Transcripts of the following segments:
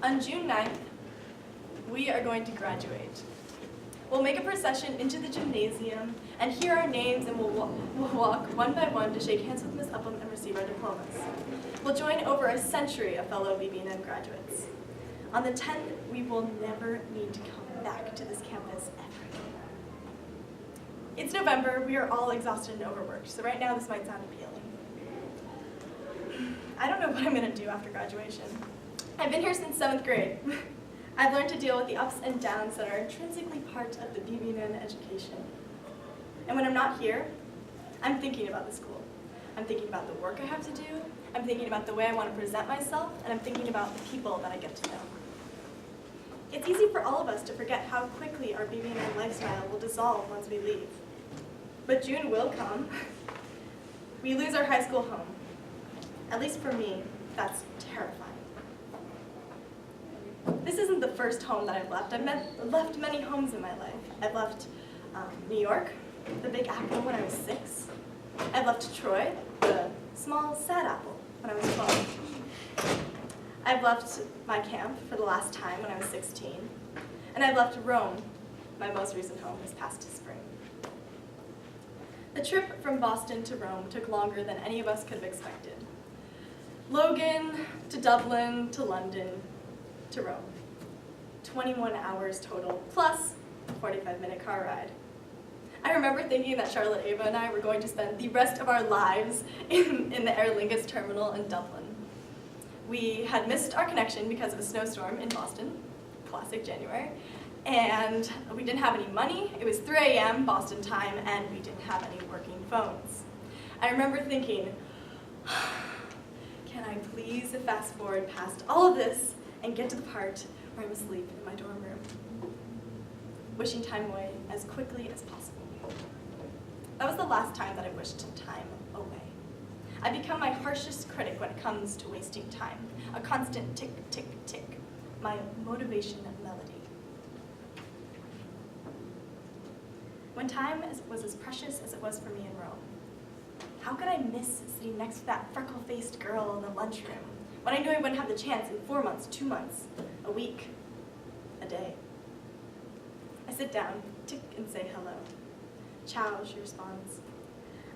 On June 9th, we are going to graduate. We'll make a procession into the gymnasium and hear our names, and we'll walk one by one to shake hands with Ms. Upham and receive our diplomas. We'll join over a century of fellow BB&M graduates. On the 10th, we will never need to come back to this campus ever again. It's November, we are all exhausted and overworked, so right now this might sound appealing. I don't know what I'm gonna do after graduation. I've been here since 7th grade. I've learned to deal with the ups and downs that are intrinsically part of the BB&M education. And when I'm not here, I'm thinking about the school. I'm thinking about the work I have to do, I'm thinking about the way I want to present myself, and I'm thinking about the people that I get to know. It's easy for all of us to forget how quickly our BB&M lifestyle will dissolve once we leave. But June will come. We lose our high school home. At least for me, that's terrifying. This isn't the first home that I've left. I've left many homes in my life. I've left New York, the Big Apple, when I was 6. I've left Troy, the small, sad apple, when I was 12. I've left my camp for the last time when I was 16. And I've left Rome, my most recent home, this past spring. The trip from Boston to Rome took longer than any of us could have expected. Logan, to Dublin, to London, to Rome. 21 hours total, plus a 45-minute car ride. I remember thinking that Charlotte, Ava, and I were going to spend the rest of our lives in the Aer Lingus terminal in Dublin. We had missed our connection because of a snowstorm in Boston, classic January, and we didn't have any money. It was 3 a.m. Boston time, and we didn't have any working phones. I remember thinking, can I please fast forward past all of this and get to the part where I'm asleep in my dorm room, wishing time away as quickly as possible. That was the last time that I wished time away. I've become my harshest critic when it comes to wasting time, a constant tick, tick, tick, my motivation melody. When time was as precious as it was for me in Rome, how could I miss sitting next to that freckle-faced girl in the lunchroom when I knew I wouldn't have the chance in 4 months, 2 months, a week, a day? I sit down, tick, and say hello. Ciao, she responds.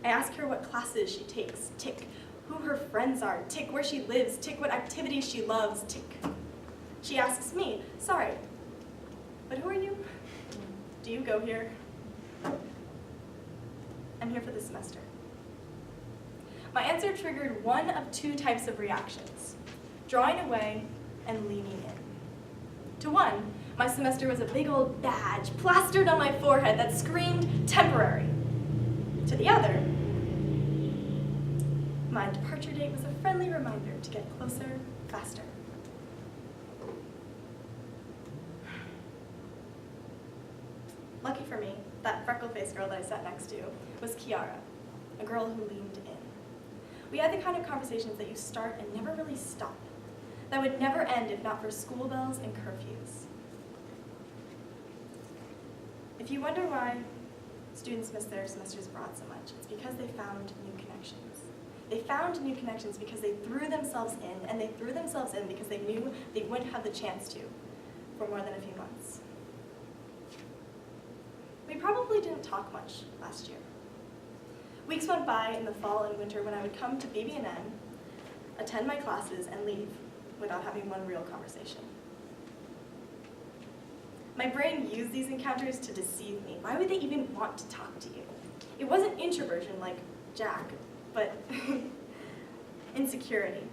I ask her what classes she takes, tick, who her friends are, tick, where she lives, tick, what activities she loves, tick. She asks me, sorry, but who are you? Do you go here? I'm here for the semester. My answer triggered one of 2 types of reactions, drawing away and leaning in. To one, my semester was a big old badge plastered on my forehead that screamed temporary. To the other, my departure date was a friendly reminder to get closer, faster. Lucky for me, that freckle-faced girl that I sat next to was Kiara, a girl who leaned in. We had the kind of conversations that you start and never really stop, that would never end if not for school bells and curfews. If you wonder why students miss their semesters abroad so much, it's because they found new connections. They found new connections because they threw themselves in, and they threw themselves in because they knew they wouldn't have the chance to for more than a few months. We probably didn't talk much last year. Weeks went by in the fall and winter when I would come to BB&M, attend my classes, and leave without having one real conversation. My brain used these encounters to deceive me. Why would they even want to talk to you? It wasn't introversion like Jack, but insecurity.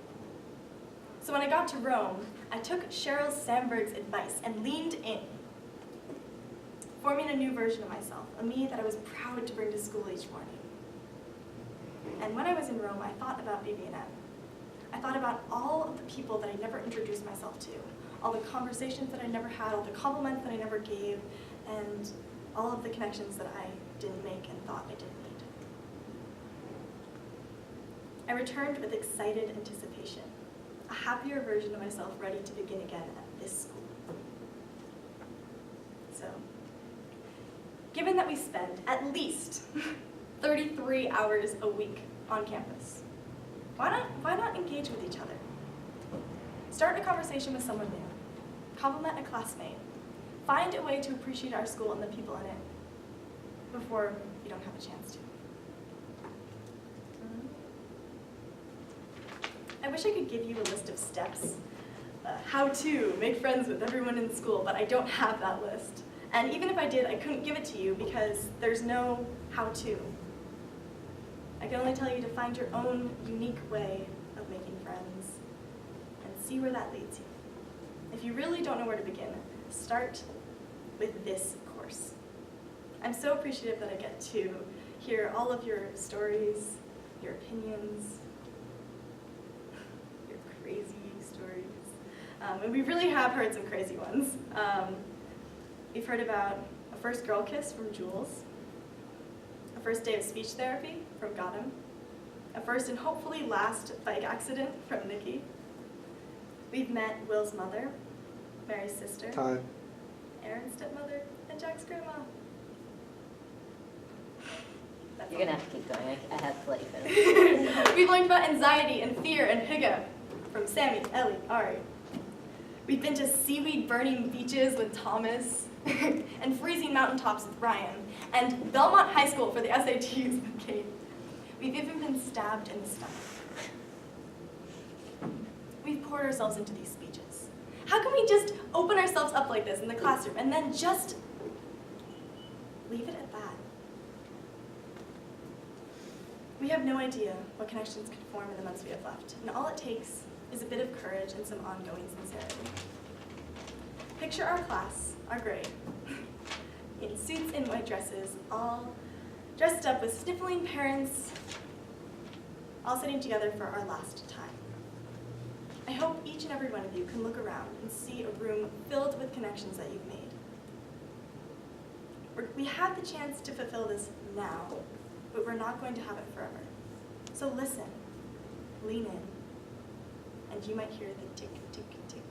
So when I got to Rome, I took Sheryl Sandberg's advice and leaned in, forming a new version of myself, a me that I was proud to bring to school each morning. And when I was in Rome, I thought about BB&M. I thought about all of the people that I never introduced myself to, all the conversations that I never had, all the compliments that I never gave, and all of the connections that I didn't make and thought I didn't need. I returned with excited anticipation, a happier version of myself ready to begin again at this school. So, given that we spend at least 33 hours a week on campus, why not engage with each other? Start a conversation with someone new. compliment a classmate. Find a way to appreciate our school and the people in it before you don't have a chance to. I wish I could give you a list of steps, how to make friends with everyone in school, but I don't have that list. And even if I did, I couldn't give it to you because there's no how-to. I can only tell you to find your own unique way of making friends and see where that leads you. If you really don't know where to begin, start with this course. I'm so appreciative that I get to hear all of your stories, your opinions, your crazy stories. And we really have heard some crazy ones. We've heard about a first girl kiss from Jules, a first day of speech therapy from Gautam, a first and hopefully last bike accident from Nikki. We've met Will's mother, Mary's sister, Time. Aaron's stepmother, and Jack's grandma. That's You're all. gonna have to keep going. I have to let you finish. We've learned about anxiety and fear and hygge from Sammy, Ellie, Ari. We've been to seaweed burning beaches with Thomas and freezing mountaintops with Ryan and Belmont High School for the SATs with Kate. We've even been stabbed in the stomach. We've poured ourselves into these speeches. How can we just open ourselves up like this in the classroom and then just leave it at that? We have no idea what connections could form in the months we have left, and all it takes is a bit of courage and some ongoing sincerity. Picture our class, our grade, in suits and white dresses, all dressed up with sniffling parents, all sitting together for our last time. I hope each and every one of you can look around and see a room filled with connections that you've made. We have the chance to fulfill this now, but we're not going to have it forever. So listen, lean in, and you might hear the tick, tick, tick